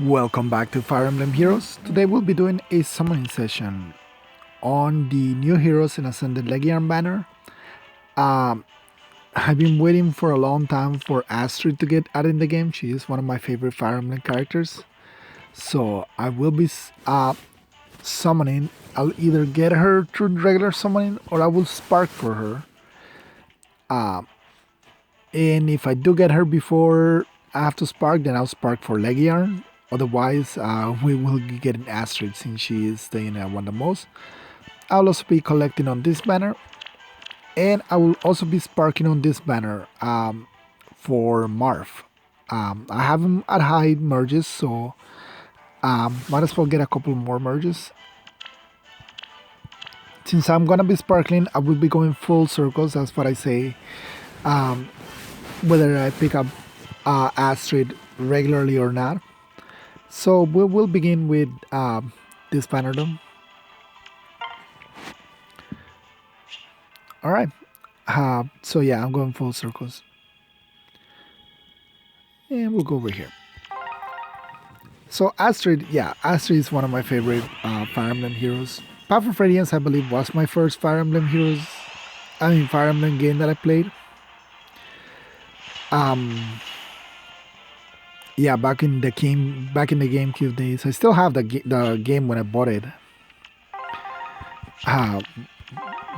Welcome back to Fire Emblem Heroes. Today we'll be doing a summoning session on the new heroes in Ascended Laegjarn banner. Um, I've been waiting for a long time for Astrid to get added in the game. She is one of my favorite Fire Emblem characters. So I will be summoning. I'll either get her through regular summoning or I will spark for her. And if I do get her before I have to spark, then I'll spark for Laegjarn. Otherwise, we will get an Astrid since she is the unit I want the most. I'll also be collecting on this banner. And I will also be sparking on this banner for Marv. I have him at high merges, so might as well get a couple more merges. Since I'm gonna be sparkling, I will be going full circles. That's what I say. Whether I pick up Astrid regularly or not. So we will begin with this banner though. Alright. So yeah, I'm going full circles. And we'll go over here. So Astrid, yeah, Astrid is one of my favorite Fire Emblem heroes. Path of Radiance, I believe, was my first Fire Emblem Fire Emblem game that I played. Yeah, back in the GameCube days. I still have the game when I bought it.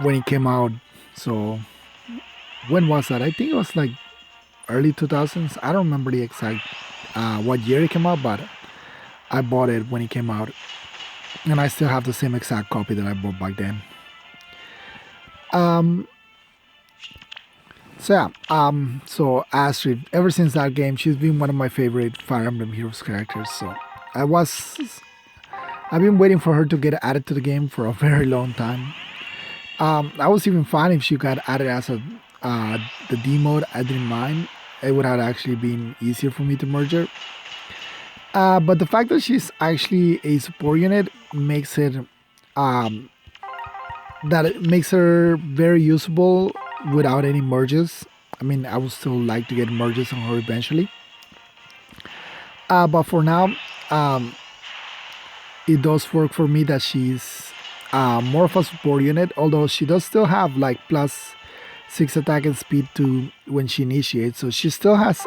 When it came out. So when was that? I think it was like early 2000s. I don't remember the exact what year it came out, but I bought it when it came out, and I still have the same exact copy that I bought back then. So Astrid, ever since that game, she's been one of my favorite Fire Emblem Heroes characters. So I've been waiting for her to get added to the game for a very long time. I was even fine if she got added as the D mode. I didn't mind. It would have actually been easier for me to merge her. But the fact that she's actually a support unit makes it makes her very usable without any merges. I mean, I would still like to get merges on her eventually. But for now, it does work for me that she's more of a support unit, although she does still have like +6 attack and speed to when she initiates, so she still has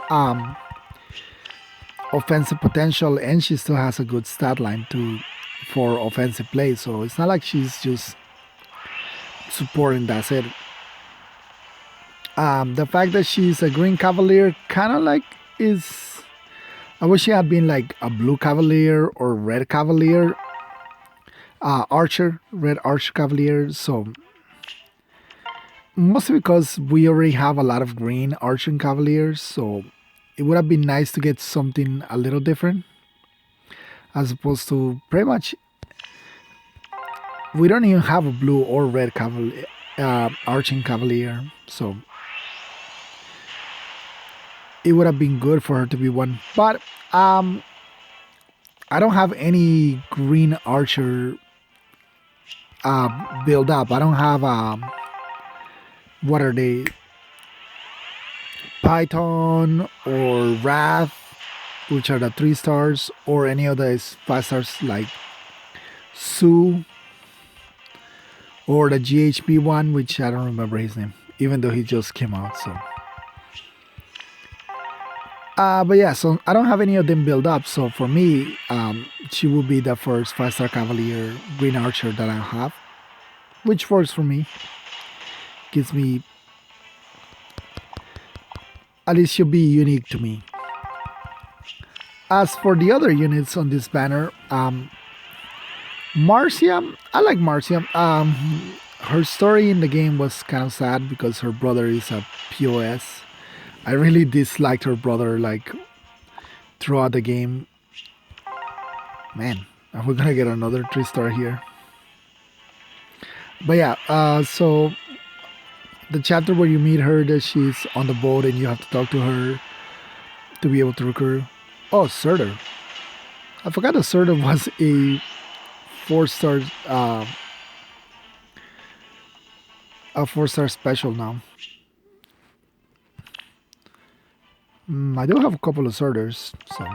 offensive potential and she still has a good stat line for offensive play, so it's not like she's just supporting, that's it. The fact that she's a green cavalier kind of like is, I wish she had been like a blue cavalier or red cavalier, red archer cavalier. So mostly because we already have a lot of green archer cavaliers, so it would have been nice to get something a little different, as opposed to pretty much we don't even have a blue or red cavalier, arching cavalier, so it would have been good for her to be one. But I don't have any green archer build up. I don't have what are they? Python or Wrath, which are the 3 stars, or any of the 5 stars like Sue, or the GHB one, which I don't remember his name, even though he just came out. So, but yeah, so I don't have any of them build up. So for me, she will be the first 5-star Cavalier Green Archer that I have, which works for me. Gives me, at least she'll be unique to me. As for the other units on this banner, Marcia, I like Marcia. Her story in the game was kind of sad because her brother is a POS. I really disliked her brother like throughout the game. Man, are we gonna get another 3-star here? But yeah, so the chapter where you meet her, that she's on the boat and you have to talk to her to be able to recruit. Oh, Surtur. I forgot that Surtur was a 4-star a 4-star special now. I do have a couple of Surturs, so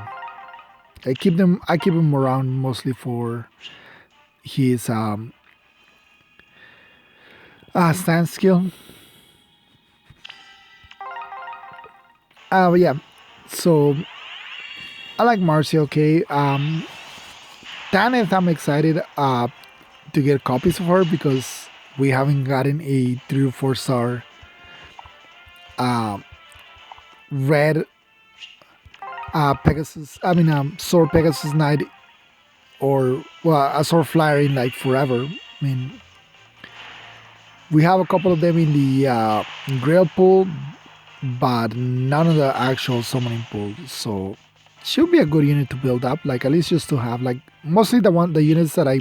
I keep him around mostly for his stand skill. But yeah, so I like Marcy. Okay, Tanith, I'm excited to get copies of her because we haven't gotten a 3 or 4 star red Pegasus. I mean, sword Pegasus Knight or well, a sword flyer in like forever. I mean, we have a couple of them in the Grail pool, but none of the actual summoning pool. So should be a good unit to build up. Like at least just to have like mostly the units that I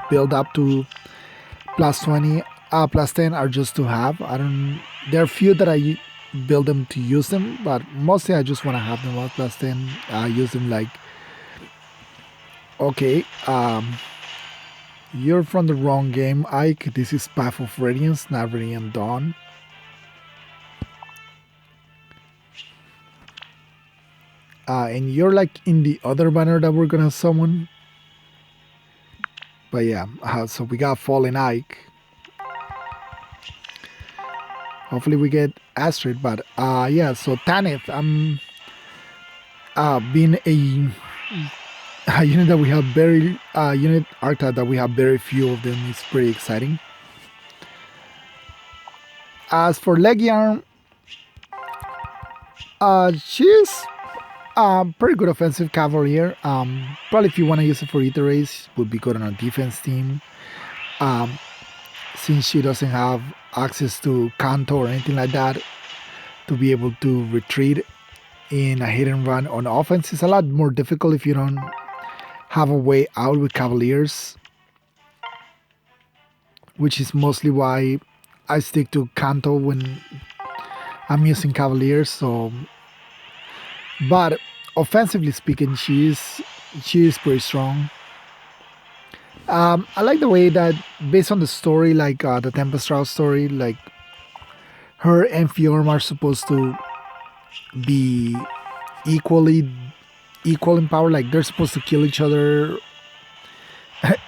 build up to +20, +10 are just to have. I don't. There are few that I build them to use them, but mostly I just want to have them at +10. Use them like okay. You're from the wrong game, Ike. This is Path of Radiance, not Radiant Dawn. And you're like in the other banner that we're gonna summon. But yeah, so we got Fallen Ike. Hopefully we get Astrid, but yeah, so Tanith, being a unit that we have very unit archetype that we have very few of them is pretty exciting. As for Laegjarn, she's pretty good offensive cavalier. Probably if you want to use it for Ether Race, would be good on a defense team. Since she doesn't have access to Kanto or anything like that, to be able to retreat in a hit and run on offense is a lot more difficult if you don't have a way out with Cavaliers, which is mostly why I stick to Kanto when I'm using Cavaliers. So, but offensively speaking, she is pretty strong. I like the way that based on the story, like the Tempest Trial story, like her and Fiorm are supposed to be equally equal in power. Like they're supposed to kill each other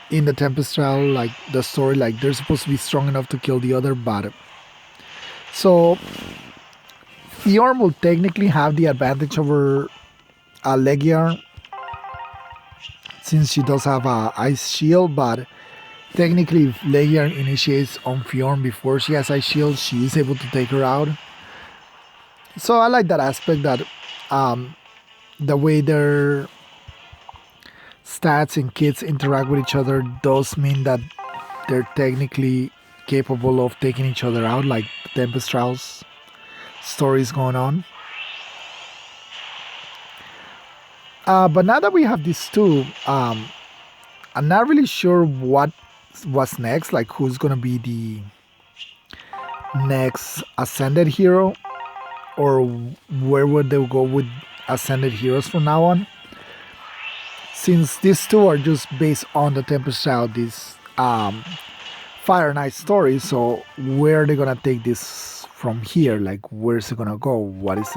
in the Tempest Trial. Like the story, like they're supposed to be strong enough to kill the other. But so Fiorm will technically have the advantage over Laegjarn since she does have a ice shield, but technically if Laegjarn initiates on Fiorm before she has ice shield, she is able to take her out. So I like that aspect that the way their stats and kits interact with each other does mean that they're technically capable of taking each other out, like Tempest Trials stories going on. But now that we have these two, I'm not really sure what's next. Like who's gonna be the next ascended hero, or where would they go with ascended heroes from now on? Since these two are just based on the Tempest Child, these Fire and Ice stories. So where are they gonna take this from here? Like where's it gonna go? What's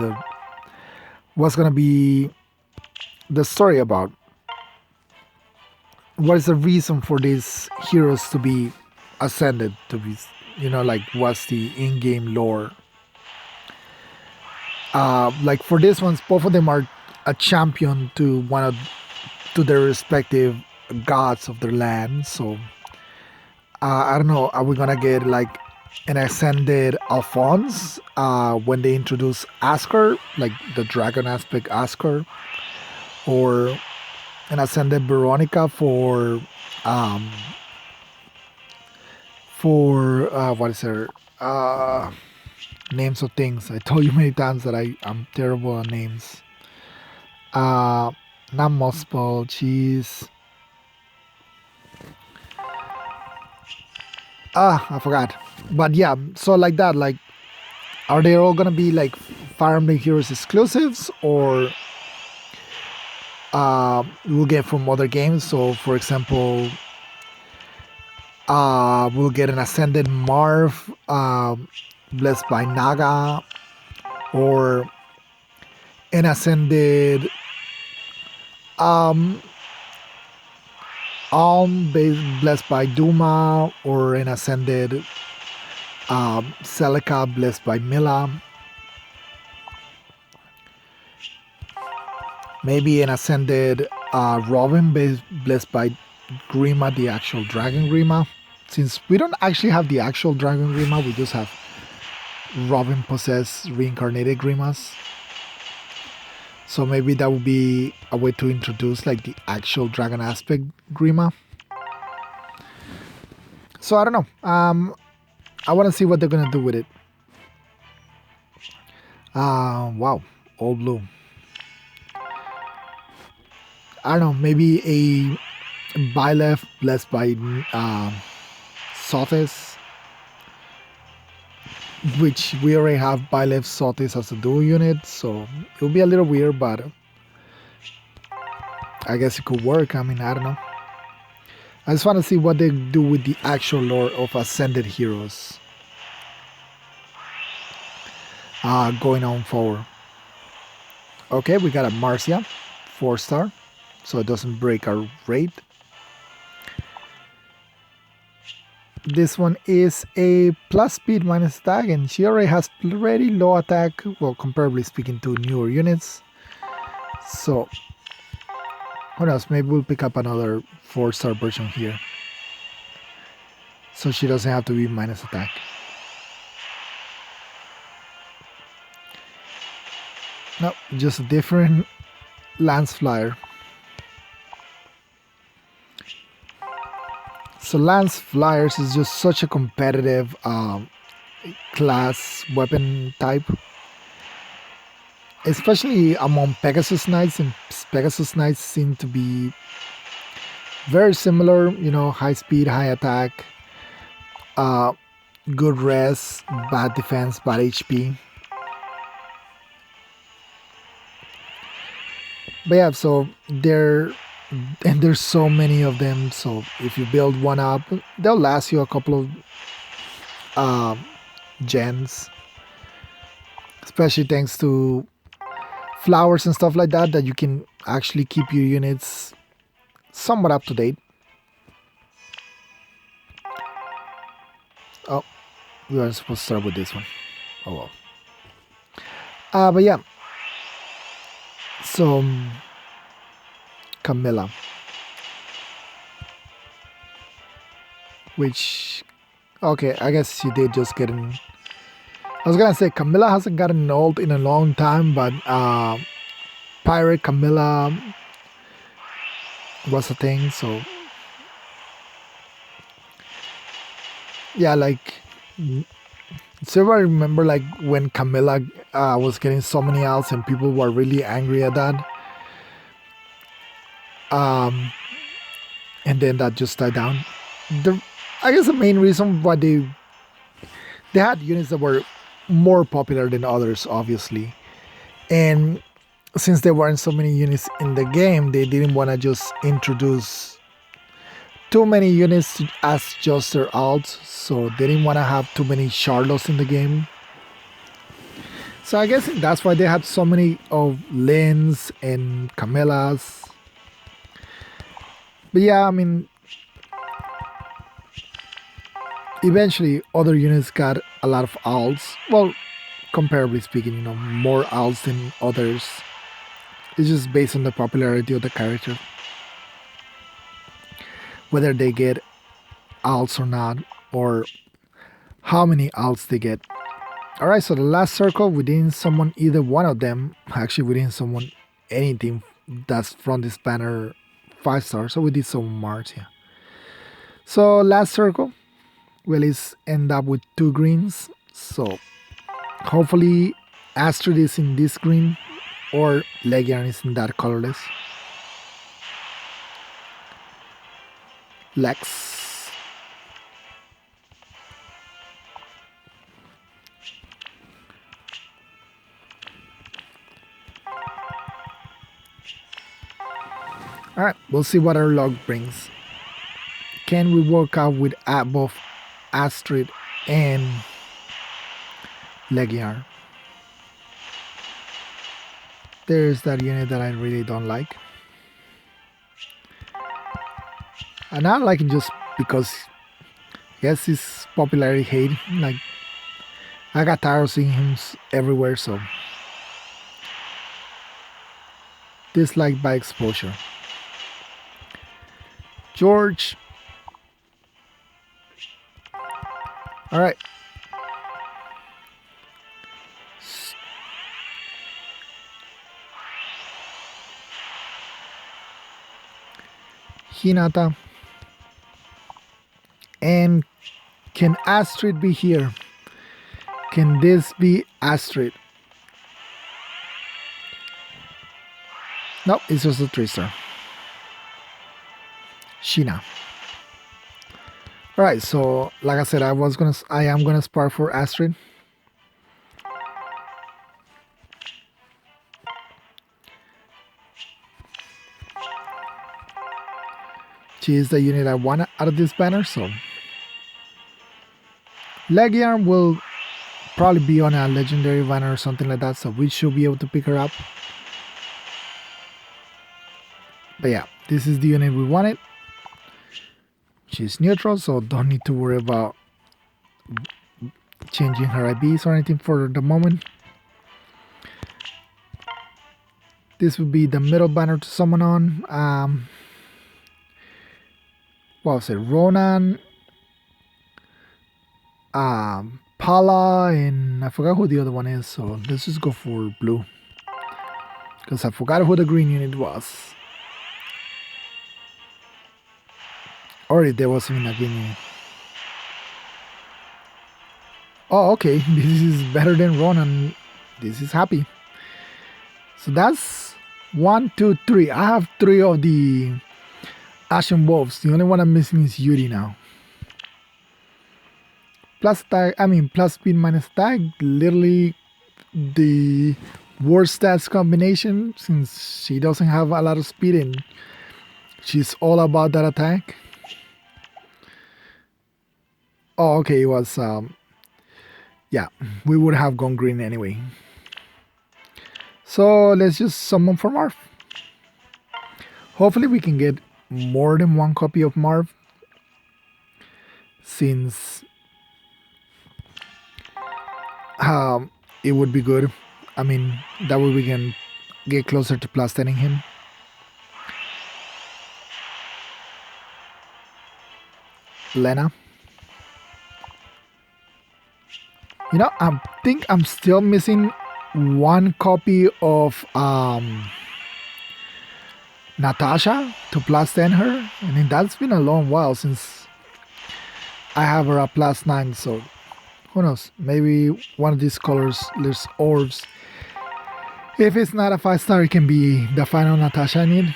gonna be the story about? What is the reason for these heroes to be ascended, to be, like what's the in-game lore? Like for these ones, both of them are a champion to their respective gods of their land. So I don't know, are we gonna get like an ascended Alphonse when they introduce Asker, like the dragon aspect Asker, or an ascended Veronica for what is her names of things. I told you many times that I'm terrible on names. Not Mospel, she's I forgot. But yeah, so like that, like are they all gonna be like Fire Emblem Heroes exclusives, or we'll get from other games? So for example, we'll get an ascended Marv, blessed by Naga, or an ascended Blessed by Duma, or an ascended Celica blessed by Mila. Maybe an ascended Robin blessed by Grima, the actual Dragon Grima. Since we don't actually have the actual Dragon Grima, we just have Robin possessed reincarnated Grimas. So maybe that would be a way to introduce like the actual Dragon aspect Grima. So I don't know. I want to see what they're gonna do with it. Wow, all blue. I don't know. Maybe a Byleth blessed by Sothis, which we already have Byleth Sothis as a dual unit, so it'll be a little weird, but I guess it could work. I mean, I don't know. I just want to see what they do with the actual lore of Ascended Heroes going on forward. Okay, we got a Marcia, 4-star, so it doesn't break our rate. This one is a plus speed minus attack, and she already has pretty low attack, well, comparably speaking to newer units. So, what else? Maybe we'll pick up another 4-star version here, so she doesn't have to be minus attack. No, just a different Lance Flyer. So Lance Flyers is just such a competitive class weapon type, especially among Pegasus Knights, and Pegasus Knights seem to be very similar, you know, high speed, high attack, good res, bad defense, bad HP. But yeah, so there's so many of them, so if you build one up, they'll last you a couple of gens, especially thanks to flowers and stuff like that you can actually keep your units somewhat up to date. Oh, we were supposed to start with this one. Oh well. But yeah, so Camilla, which, okay, I guess she did just get in. I was gonna say Camilla hasn't gotten old in a long time, but Pirate Camilla was a thing, so yeah, like, so I remember like when Camilla was getting so many outs and people were really angry at that. And then that just died down. I guess the main reason why they had units that were more popular than others, obviously, and since there weren't so many units in the game, they didn't want to just introduce too many units as just their alts, so they didn't want to have too many Charlots in the game. So I guess that's why they had so many of Lyns and Camillas. But yeah, I mean, eventually other units got a lot of alts. Well, comparably speaking, you know, more alts than others. It's just based on the popularity of the character, whether they get alts or not, or how many alts they get. Alright, so the last circle, we didn't summon either one of them. Actually, we didn't summon anything that's from this banner 5-star, so we did summon Mars, yeah. So last circle, we'll end up with 2 greens. So hopefully Astrid is in this green, or Laegjarn is in that colorless. Lex. Alright, we'll see what our log brings. Can we work out with both Astrid and Laegjarn? There's that unit that I really don't like. And not like just because yes, his popularity hate. Like I got tired of seeing him everywhere, so dislike by exposure. George. All right. Hinata. And can Astrid be here? Can this be Astrid? No, it's just a Tristar. Sheena. Alright, so like I said, I am gonna spark for Astrid. She is the unit I want out of this banner, so Laegjarn will probably be on a legendary banner or something like that, so we should be able to pick her up. But yeah, this is the unit we wanted. She's neutral, so don't need to worry about changing her IBs or anything for the moment. This would be the middle banner to summon on. What was it? Ronan, Pala, and I forgot who the other one is, so let's just go for blue. Because I forgot who the green unit was. Or if there wasn't even a green unit. Oh, okay. This is better than Ronan. This is happy. So that's 1, 2, 3. I have 3 of the Ashen Wolves. The only one I'm missing is Yuri now. Plus speed minus attack. Literally the worst stats combination since she doesn't have a lot of speed and she's all about that attack. Oh, okay, it was, yeah, we would have gone green anyway. So let's just summon for Marv. Hopefully we can get more than one copy of Marv, since it would be good. I mean, that way we can get closer to plus 10ing him. Lena. You know, I think I'm still missing one copy of Natasha to plus 10 her. I mean, that's been a long while since I have her at plus 9, so who knows? Maybe one of these colors, there's orbs. If it's not a 5-star, it can be the final Natasha I need.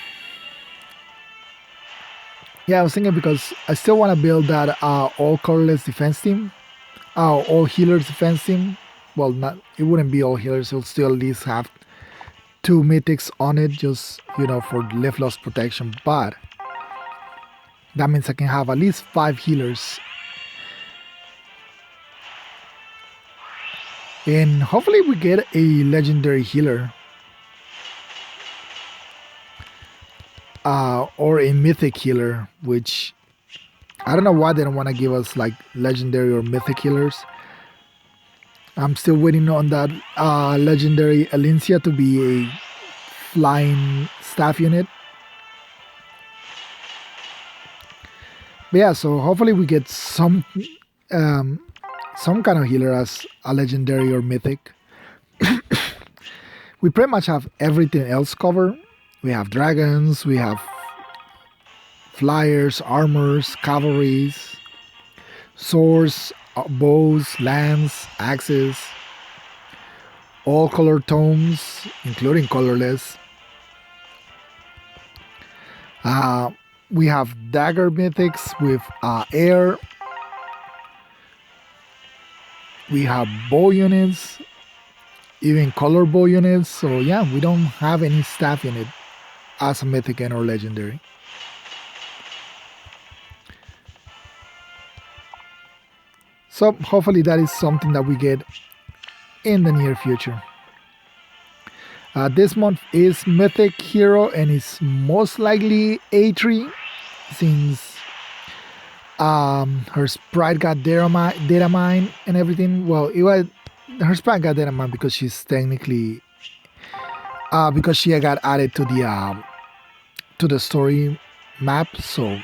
Yeah, I was thinking because I still want to build that all colorless defense team. All healers defense team. Well, not, it wouldn't be all healers. It'll still at least have 2 mythics on it, just, you know, for lift loss protection. But that means I can have at least 5 healers. And hopefully we get a legendary healer. Or a mythic healer, which I don't know why they don't want to give us like legendary or mythic healers. I'm still waiting on that legendary Alincia to be a flying staff unit. But yeah, so hopefully we get some kind of healer as a legendary or mythic. We pretty much have everything else covered. We have dragons, we have flyers, armors, cavalries, swords, bows, lance, axes, all color tomes, including colorless. We have dagger mythics with air. We have bow units, even color bow units. So yeah, we don't have any staff unit as a mythic and or legendary. So hopefully that is something that we get in the near future. This month is Mythic Hero and it's most likely A3 since Her sprite got data mine and everything. Well, it was her sprite got data mine because she's technically because she got added to the story map. So,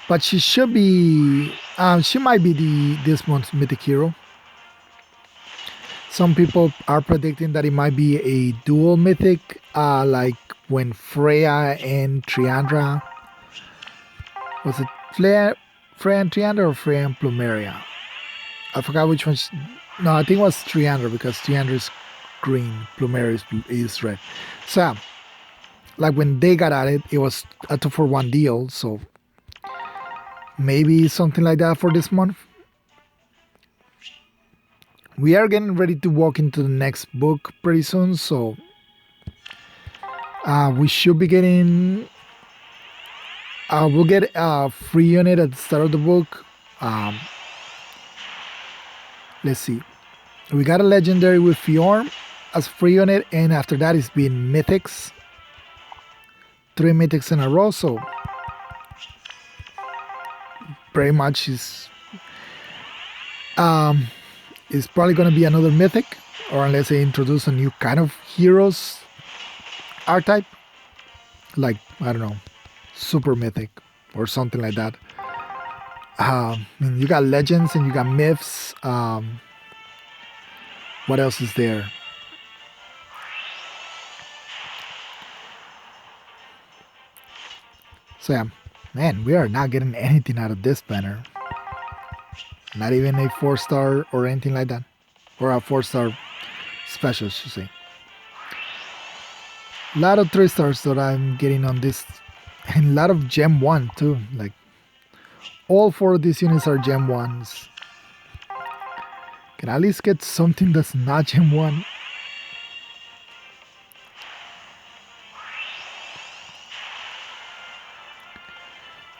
but she should be she might be this month's mythic hero. Some people are predicting that it might be a dual mythic, like when Freya and Triandra. Was it Freya and Triandra or Freya and Plumeria? I forgot which one. No, I think it was Triandra because Triandra is green, Plumeria is red. So, yeah, like when they got at it, it was a 2-for-1 deal. So maybe something like that for this month. We are getting ready to walk into the next book pretty soon, so we should be getting. We'll get a free unit at the start of the book. Let's see. We got a legendary with Fjorm as free unit, and after that it's been mythics. 3 mythics in a row, so pretty much is probably going to be another mythic, or unless they introduce a new kind of heroes archetype, like I don't know, super mythic or something like that. You got legends and you got myths. What else is there? So yeah, man, we are not getting anything out of this banner. Not even a 4-star or anything like that, or a 4-star special, I should say. A lot of 3-stars that I'm getting on this, and a lot of Gem 1 too. Like all 4 of these units are Gem 1s. Can I at least get something that's not Gem 1?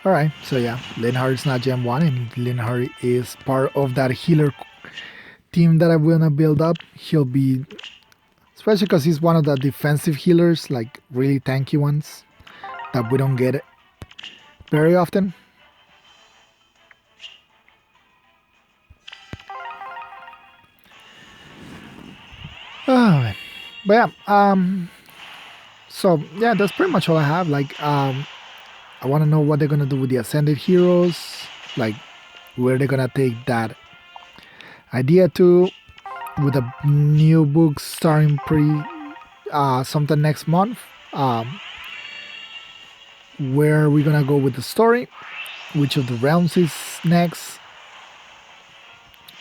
Alright, so yeah, Linhardt is not Gem 1, and Linhardt is part of that healer team that I wanna build up. He'll be, especially because he's one of the defensive healers, like really tanky ones that we don't get very often. Oh, but yeah, so yeah, that's pretty much all I have. Like, I want to know what they're gonna do with the ascended heroes, like where they're gonna take that idea to, with a new book starting sometime next month. Where we're gonna go with the story, which of the realms is next,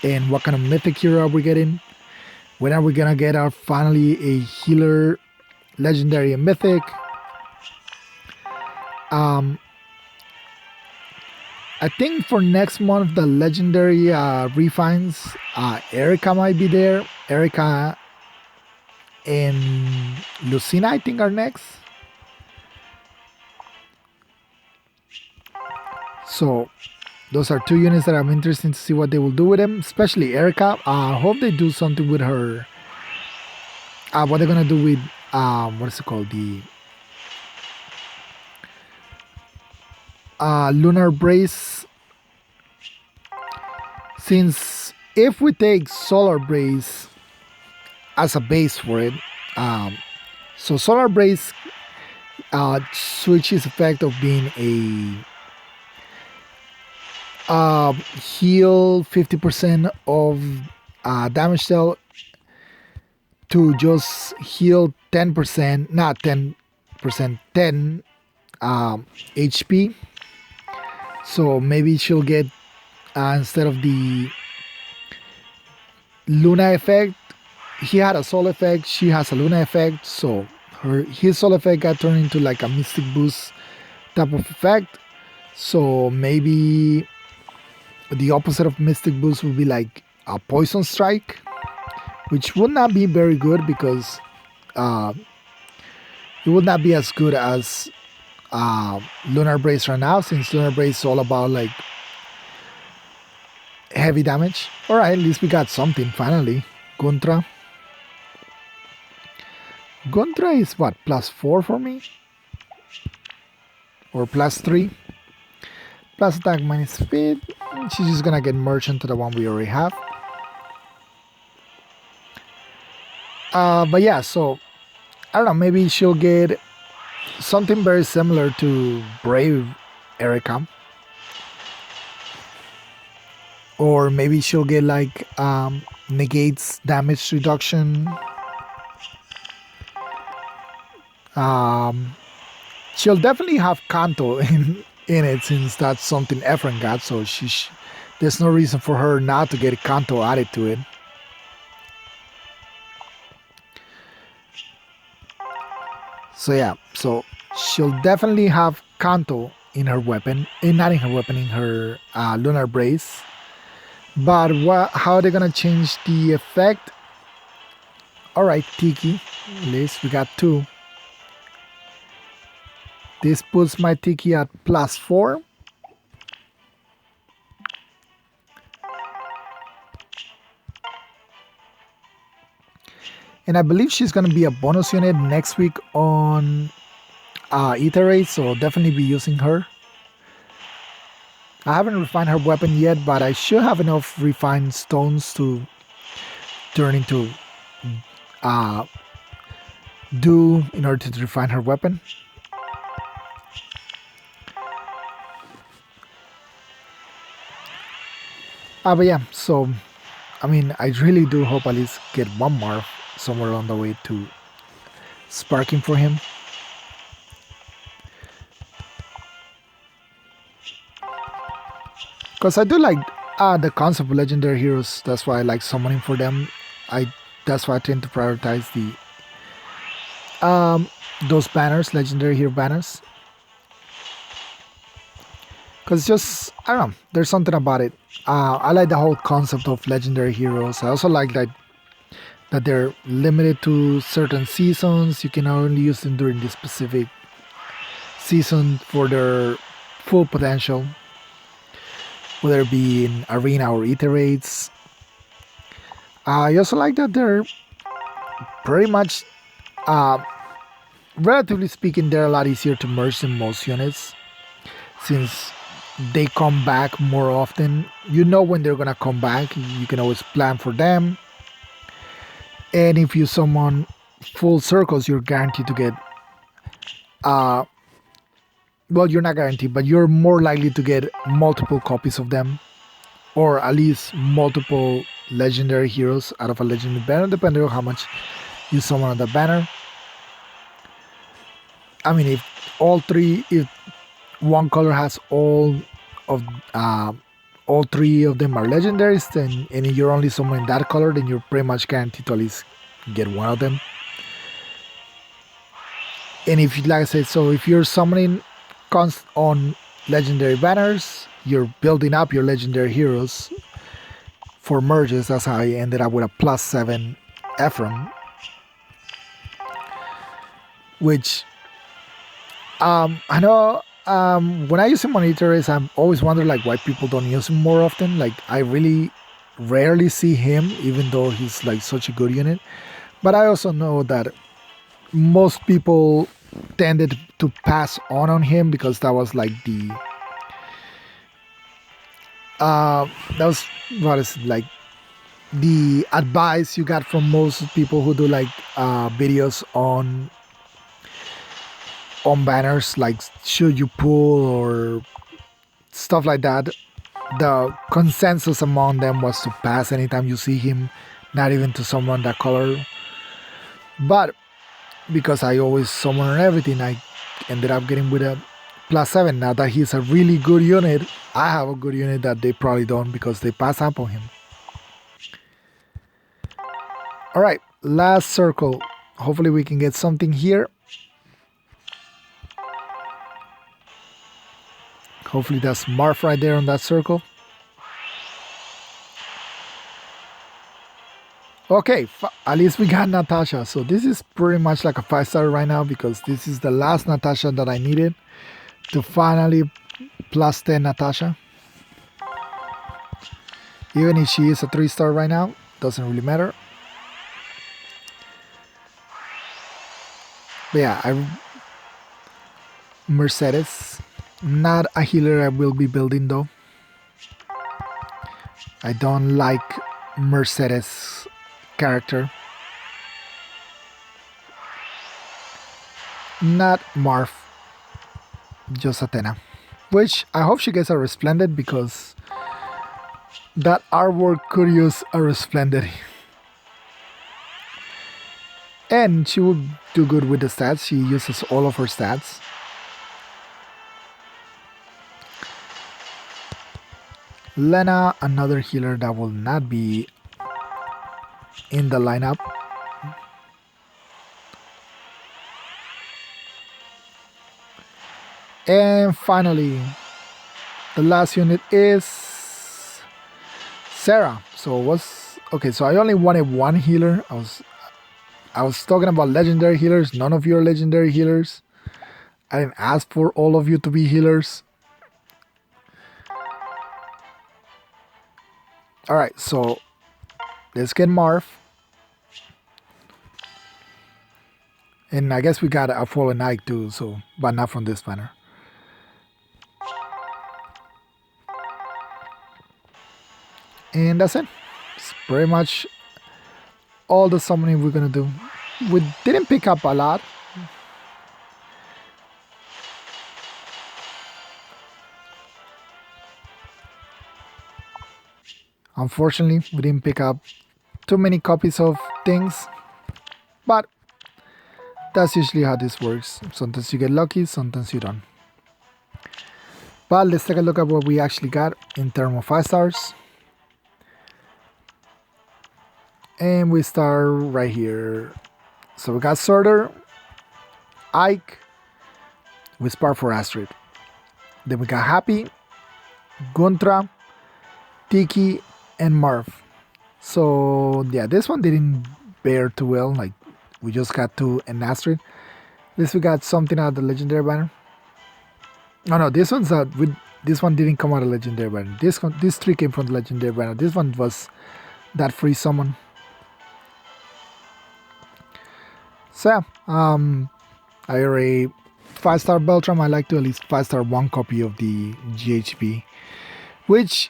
and what kind of mythic hero are we getting. When are we gonna get our finally a healer, legendary and mythic? I think for next month the legendary refines, Erica might be there. Erica and Lucina, I think, are next. So those are 2 units that I'm interested to see what they will do with them, especially Erica. I hope they do something with her. What they're gonna do with what is it called, the lunar brace. Since if we take solar brace as a base for it, so solar brace switches effect of being a heal 50% of damage dealt to just heal 10%, not 10%, 10 HP. So maybe she'll get, instead of the Luna effect, he had a soul effect, she has a Luna effect. So his soul effect got turned into like a mystic boost type of effect. So maybe the opposite of mystic boost would be like a poison strike, which would not be very good because it would not be as good as lunar brace right now, since lunar brace is all about like heavy damage. All right, at least we got something finally. Guntra is what, +4 for me, or +3? Plus attack minus speed. She's just gonna get merchant to the one we already have. But yeah, so I don't know, maybe she'll get something very similar to Brave Erika. Or maybe she'll get like negates damage reduction. She'll definitely have Kanto in it since that's something Efren got, so there's no reason for her not to get Kanto added to it. So yeah, so she'll definitely have Kanto in her weapon, not in her weapon, in her lunar brace. But how are they gonna change the effect? Alright, Tiki. At least we got 2. This puts my Tiki at +4. And I believe she's gonna be a bonus unit next week on Iterate, so definitely be using her. I haven't refined her weapon yet, but I should have enough refined stones to turn into do in order to refine her weapon. But yeah, so I mean, I really do hope at least get one more somewhere on the way to sparking for him. Because I do like the concept of legendary heroes. That's why I like summoning for them. That's why I tend to prioritize the those banners, legendary hero banners. Because just I don't know, there's something about it. I like the whole concept of legendary heroes. I also like that they're limited to certain seasons. You can only use them during this specific season for their full potential, whether it be in arena or iterates. I also like that they're pretty much, relatively speaking, they're a lot easier to merge than most units, since they come back more often. You know when they're gonna come back. You can always plan for them. And if you summon full circles, you're guaranteed to get well, you're not guaranteed, but you're more likely to get multiple copies of them, or at least multiple legendary heroes out of a legendary banner, depending on how much you summon on the banner. I mean, if one color has of all 3 of them are legendaries, then and you're only summoning that color, then you're pretty much guaranteed to at least get one of them. And if, like I said, so if you're summoning on legendary banners, you're building up your legendary heroes for merges. That's how I ended up with a +7 Ephraim, which I know when I use him on Iteris, I'm always wonder like why people don't use him more often. Like I really rarely see him, even though he's like such a good unit. But I also know that most people tended to pass on him because that was like that was what is it, like the advice you got from most people who do like videos on banners, like should you pull or stuff like that. The consensus among them was to pass anytime you see him, not even to summon that color. But because I always summon on everything, I ended up getting with a +7. Now that he's a really good unit, I have a good unit that they probably don't because they pass up on him. Alright, last circle. Hopefully we can get something here. Hopefully that's Marth right there on that circle. Okay, at least we got Natasha. So this is pretty much like a 5-star right now because this is the last Natasha that I needed to finally +10 Natasha. Even if she is a 3-star right now, doesn't really matter. But yeah, Mercedes. Not a healer I will be building though. I don't like Mercedes character. Not Marth, just Athena. Which I hope she gets a Resplendent because that artwork could use a Resplendent. And she would do good with the stats. She uses all of her stats. Lena, another healer that will not be in the lineup. And finally, the last unit is Sarah. So what's okay? So I only wanted one healer. I was talking about legendary healers. None of you are legendary healers. I didn't ask for all of you to be healers. All right, so let's get Marth. And I guess we got a Fallen Ike too, so but not from this banner. And that's it. It's pretty much all the summoning we're gonna do. We didn't pick up a lot. Unfortunately, we didn't pick up too many copies of things. But that's usually how this works. Sometimes you get lucky, sometimes you don't. But let's take a look at what we actually got in terms of 5 stars. And we start right here. So we got Sorter, Ike, we spark for Astrid. Then we got Happy, Guntra, Tiki, and Marv. So yeah, this one didn't bear too well. Like we just got 2 and Astrid. At least we got something out of the legendary banner. No, this one's this one didn't come out of legendary banner. This 3 came from the legendary banner. This one was that free summon. So yeah, I already 5-star Beltram. I like to at least 5-star 1 copy of the GHP, which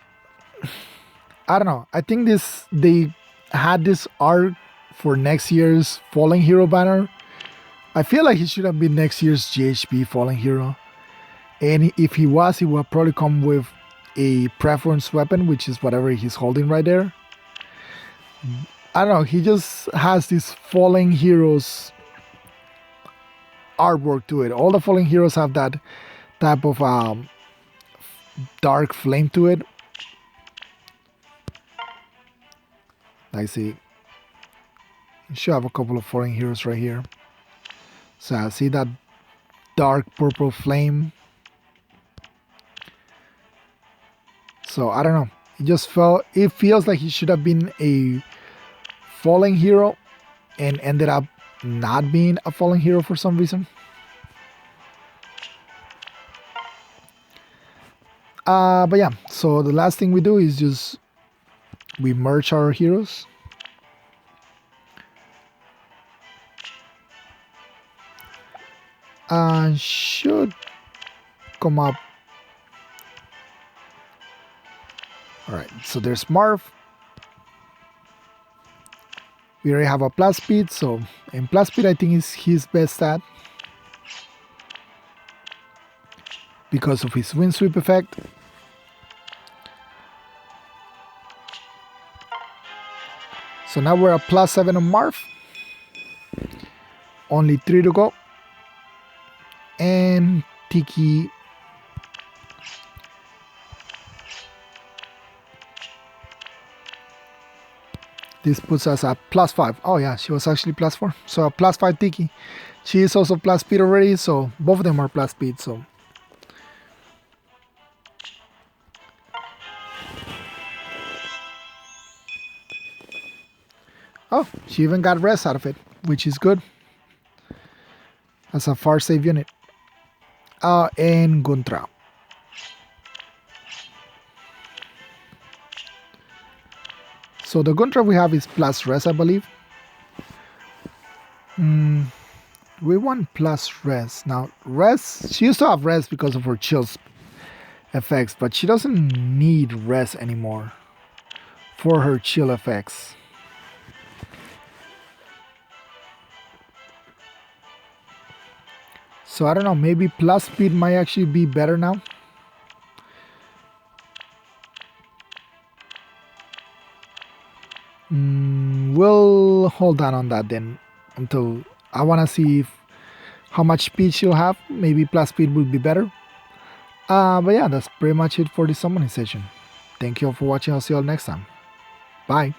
I don't know. I think they had this art for next year's Fallen Hero banner. I feel like he should have been next year's GHP Fallen Hero. And if he was, he would probably come with a preference weapon, which is whatever he's holding right there. I don't know. He just has these Fallen Heroes artwork to it. All the Fallen Heroes have that type of dark flame to it. I see. You should have a couple of Fallen Heroes right here. So I see that dark purple flame. So I don't know. It feels like he should have been a Fallen Hero and ended up not being a Fallen Hero for some reason. But yeah, so the last thing we do is just we merge our heroes. And should come up. Alright, so there's Marv. We already have a plus speed, so in plus speed I think is his best stat. Because of his wind sweep effect. So now we're at plus 7 on Marv. Only 3 to go. And Tiki. This puts us at plus 5. Oh yeah, she was actually plus 4. So a plus 5 Tiki. She is also plus speed already, so both of them are plus speed. So oh, she even got rest out of it, which is good. That's a far save unit. And Guntra. So the Guntra we have is plus rest, I believe. We want plus rest. Now, rest, she used to have rest because of her chills effects, but she doesn't need rest anymore for her chill effects. So I don't know, maybe plus speed might actually be better now. We'll hold on that then until I want to see if, how much speed she'll have. Maybe plus speed will be better. But yeah, that's pretty much it for this summoning session. Thank you all for watching. I'll see you all next time. Bye.